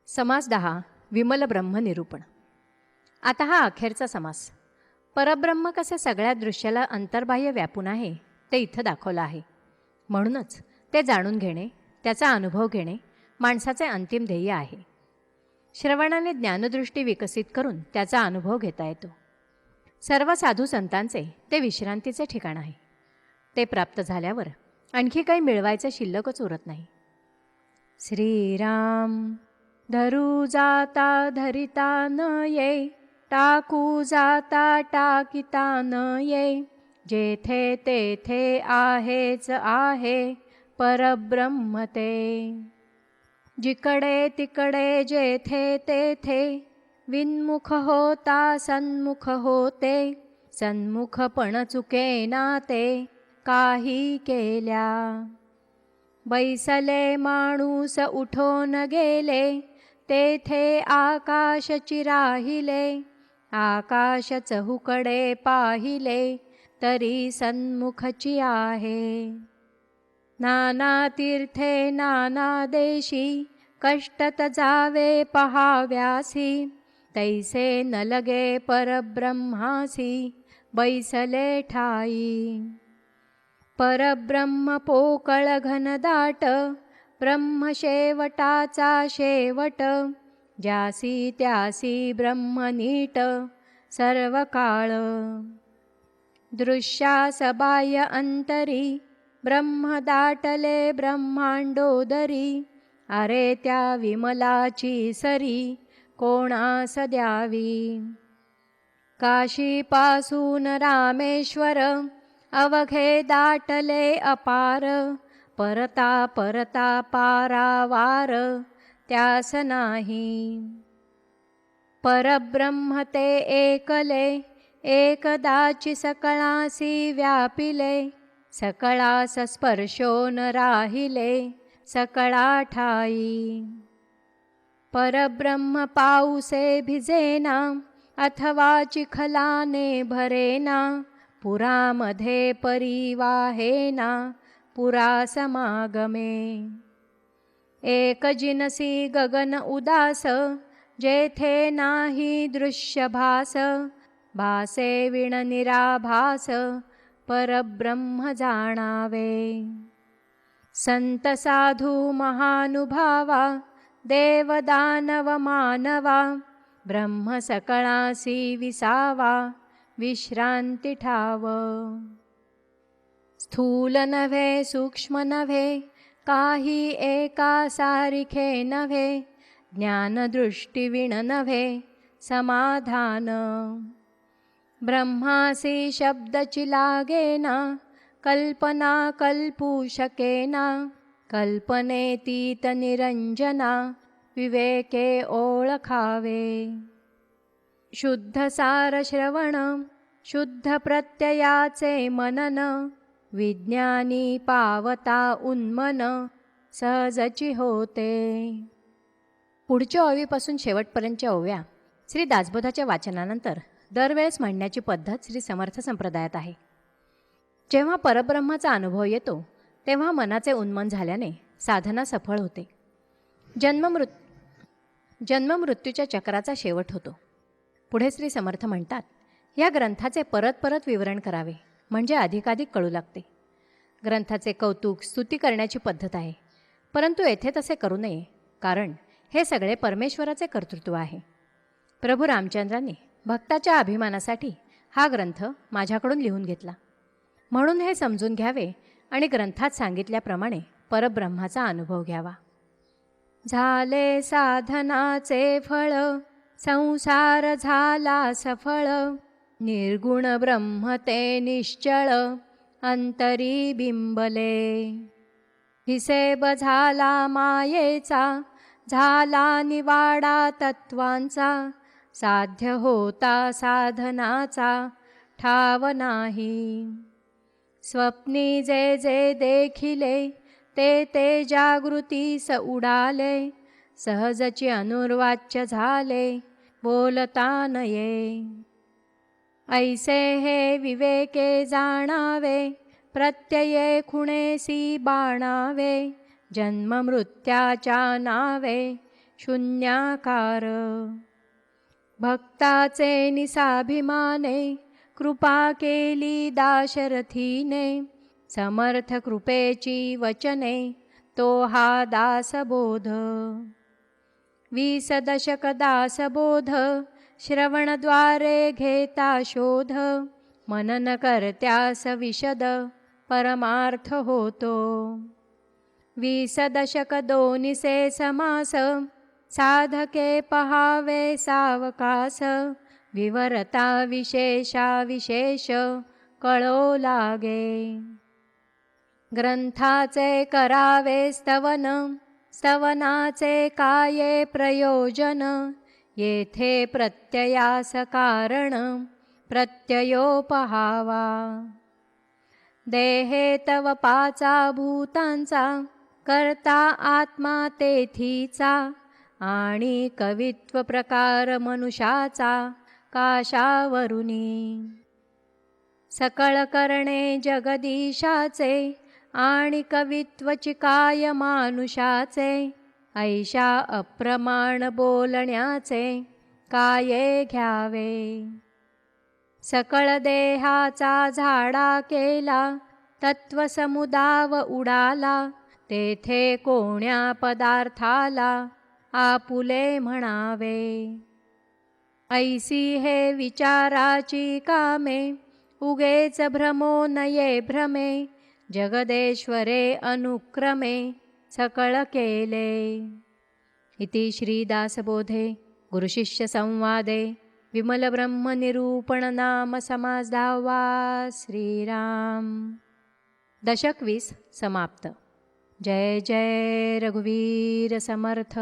समास 10 विमल ब्रह्म निरूपण. आता हा अखेरचा समास. परब्रह्म कसे सगळ्या दृश्याला अंतर्बाह्य व्यापून आहे ते इथं दाखवलं आहे. म्हणूनच ते जाणून घेणे, त्याचा अनुभव घेणे माणसाचे अंतिम ध्येय आहे. श्रवणाने ज्ञानदृष्टी विकसित करून त्याचा अनुभव घेता येतो. सर्व साधू संतांचे ते विश्रांतीचे ठिकाण आहे. ते प्राप्त झाल्यावर आणखी काही मिळवायचे शिल्लकच उरत नाही. श्रीराम धरू जाता धरिता न ये, टाकू जाता टाकिता न ये, जेथे तेथे आहेच आहे परब्रह्म ते. जिकडे तिकडे जेथे तेथे, विन्मुख होता सन्मुख होते, सन्मुख पण चुकेना ते काही केल्या. बैसले माणूस उठून गेले, तेथे आकाश चिराहिले, आकाश चहूकडे पाहिले, तरी सन्मुखची आहे. नाना तीर्थे नाना देशी, कष्टत जावे पहाव्यासी, तैसे न लगे परब्रह्मासी, बैसले ठाई. परब्रह्म पोकळ घनदाट, ब्रह्म शेवटाचा शेवट, ज्यासी त्यासी ब्रह्म नीट सर्व काळ. दृश्यास बाह्य अंतरी, ब्रह्म दाटले ब्रह्मांडोदरी, अरे त्या विमलाची सरी कोणास द्यावी. काशीपासून रामेश्वर, अवघे दाटले अपार, परता परता पारावार त्यास नाही. परब्रह्म ते एकले, एकदाची सकळासी व्यापिले, सकळास स्पर्शोन राहिले सकळा ठाई. परब्रह्म पाऊसे भिजेना, अथवा चिखलाने भरेना, पुरामध्ये परिवाहेना पुरा समागमे. एक जिनसी गगन उदास, जेथे नाही दृश्य भास, भासे विण निराभास परब्रह्म जाणावे. संत साधू महानुभावा, देव दानव मानवा, ब्रह्म सकळासी विसावा, विश्रांती ठाव. स्थूल नव्हे सूक्ष्म नव्हे, काही एका सारिखे नव्हे, ज्ञानदृष्टी विण नव्हे समाधान. ब्रह्मासी शब्दची लागेना, कल्पना कल्पू शकेना, कल्पनेतीत निरंजना, विवेके ओळखावे. शुद्ध सार श्रवण, शुद्ध प्रत्ययाचे मनन, विज्ञानी पावता उन्मन, सहजची होते. पुढच्या ओवीपासून शेवटपर्यंतच्या ओव्या श्री दासबोधाच्या वाचनानंतर दरवेळेस म्हणण्याची पद्धत श्री समर्थ संप्रदायात आहे. जेव्हा परब्रह्माचा अनुभव येतो तेव्हा मनाचे उन्मन झाल्याने साधना सफळ होते. जन्ममृत्यूच्या चक्राचा शेवट होतो. पुढे श्री समर्थ म्हणतात, या ग्रंथाचे परत परत विवरण करावे म्हणजे अधिकाधिक कळू लागते. ग्रंथाचे कौतुक स्तुती करण्याची पद्धत आहे, परंतु येथे तसे करू नये, कारण हे सगळे परमेश्वराचे कर्तृत्व आहे. प्रभू रामचंद्रांनी भक्ताच्या अभिमानासाठी हा ग्रंथ माझ्याकडून लिहून घेतला. म्हणून हे समजून घ्यावे आणि ग्रंथात सांगितल्याप्रमाणे परब्रह्माचा अनुभव घ्यावा. झाले साधनाचे फळ, संसार झाला सफळ, निर्गुण ब्रह्म ते निश्चळ, अंतरी बिंबले. हिसेब झाला मायेचा, झाला निवाडा तत्वांचा, साध्य होता साधनाचा ठाव नाही. स्वप्नी जे जे देखिले, ते ते जागृतीस उडाले, सहजची अनुर्वाच्य झाले बोलता नये. ऐसे हे विवेके जाणावे, प्रत्यये खुणेसी बाणावे, जन्ममृत्याच्या नावे शून्याकार. भक्ताचे निसाभिमाने कृपा केली दाशरथीने, समर्थ कृपेची वचने तो हा दासबोध. 20 दशक दासबोध श्रवणद्वारे घेता शोध, मनन करत्यास विशद परमार्थ होतो. 20 दशक दोन्हीसे समास, साधके पहावे सावकास, विवरता विशेषा विशेष कळो लागे. ग्रंथाचे करावे स्तवन, स्तवनाचे काये प्रयोजन, येथे प्रत्ययास कारण प्रत्ययो पहावा. देहे तव पाचा भूतांचा, करता आत्मा तेथीचा, आणि कवित्व प्रकार मनुष्याचा काशावरुनी. सकळ करणे जगदीशाचे, आणि कवित्वची काय मानुषाचे, ऐशा अप्रमाण बोलण्याचे काये घ्यावे. सकळ देहाचा झाडा केला, तत्वसमुदाव उडाला, तेथे कोण्या पदार्थाला आपुले म्हणावे. ऐसी हे विचाराची कामे, उगेच भ्रमो नये भ्रमे, जगदेश्वरे अनुक्रमे सकळ केले. इति श्रीदासबोधे गुरुशिष्य संवादे विमलब्रह्मनिरूपण नाम समास 10वा. श्रीराम. दशक 20 समाप्त. जय जय रघुवीर समर्थ.